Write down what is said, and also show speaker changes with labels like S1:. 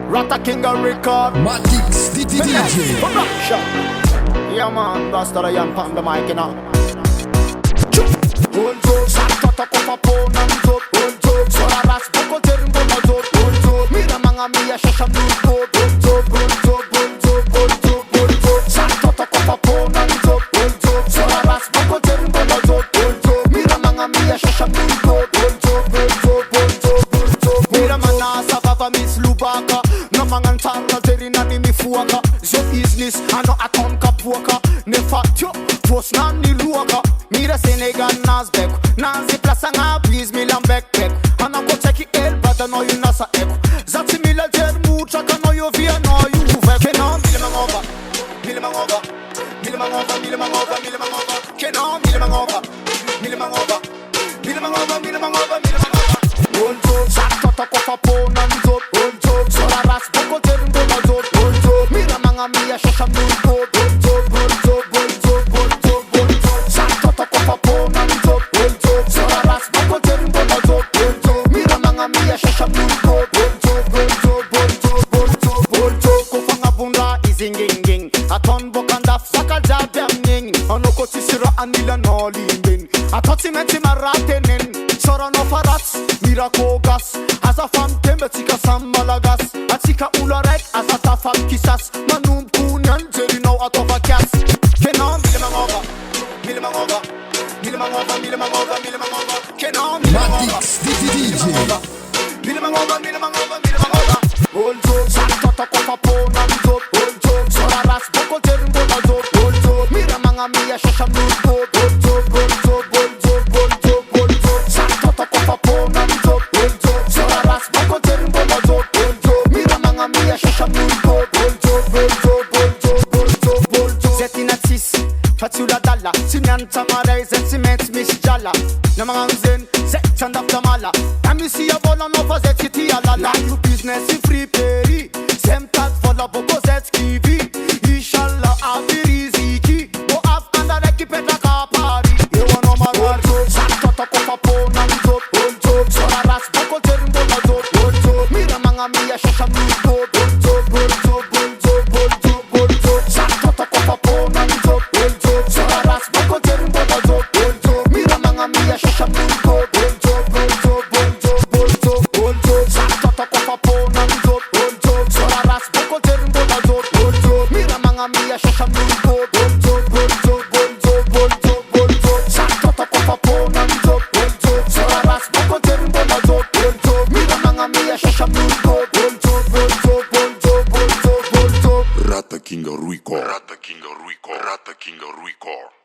S1: Rata King of record.
S2: Matix DJ.
S1: Yeah man, basta la yam pan the mic you know. Gonzo, sakta kofa pona nzo. Gonzo, sora ras boko terimbo na zo. Gonzo, mira manga mia shasham nuko. Gonzo, gonzo, gonzo, gonzo, gonzo, sakta kofa pona nzo. Gonzo, sora ras boko terimbo na zo. Gonzo, mira manga mia shasham nuko. Gonzo, gonzo, gonzo, gonzo, mira mana sababa miss lubaka. No mangan tanga terina ni mifuaka. Zo business, ano aton kapuaka. Ne fatyo, post na ni luaka. Mira Senegal Nasbek, Nazi Plaza nga please me lambek bek. Ana ko cheki el bata no you nasa eko. Zati mila jer mucha no you via no you vek. Kenon mile mangova, mile mangova, mile mangova, mile mangova, mile mangova. Kenon mile mangova, mile mangova, mile mangova, mile mangova, mile mangova. Onjo, sakta kofa pona nzo. Onjo, sora ras boko terimbo na zo. Onjo, mira manga mia shasham nuko. Onjo, onjo, onjo, onjo, onjo. Sakta kofa pona nzo. Onjo, sora ras boko terimbo na zo. Onjo, mira manga mia shasham nuko. Onjo, onjo, onjo, onjo, onjo. Kofa ngabunda izinginging. Aton bokandaf sakal jabem ning. Anoko tisira anila no limbin. Atoti menti maratenen. Sora no farats, miracle gas. As a fam tembetika sam malagas. Atika ularek as a tafam kisas. Manum kunyan jeri no atova kas. Kenon milimangova, milimangova, milimangova, milimangova, milimangova. Kenon milimangova,
S2: Matix DJ.
S1: milimangova, milimangova, milimangova. Onjo, sakta kofa pona nzo. Onjo, sora ras boko terimbo na zo. Onjo, mira manga mia shasham nuko. Onjo, onjo, onjo, onjo, onjo. Sakta kofa pona nzo. Onjo, sora ras boko terimbo na zo. Onjo, mira manga mia shasham nuko. Onjo, onjo, onjo, onjo, onjo. Zetina tis, fatula dalla. Sinyan tamare zetimet miss jala. Namanzen, zetan daftamala. Amisi ya vola no fa zetiti alala. You business in free peri. Semtat vola boko zetkivi. Inshallah aviri ziki. Go af anda reki peta kapari. Ewa no marwajo. Sakta kofa pona nzo. Onjo, sora ras boko terimbo na zo. Onjo, mira manga mia shasham nuko. Onjo, onjo, onjo, onjo, onjo. Sakta kofa pona nzo. Onjo, sora ras boko terimbo na zo. Onjo, mira manga mia shasham nuko. Onjo, onjo, onjo, onjo, onjo. Sakta kofa pona nzo. Onjo, sora ras boko terimbo na zo. Onjo, mira manga mia shasham nuko. Onjo, onjo, onjo, onjo, onjo. Sakta kofa pona nzo. Onjo, sora ras boko terimbo na zo. Onjo, mira manga mia shasham nuko. Onjo, onjo, onjo, onjo, onjo.
S2: Rata King of Ruico. Rata King of Ruico. Rata King of Ruico.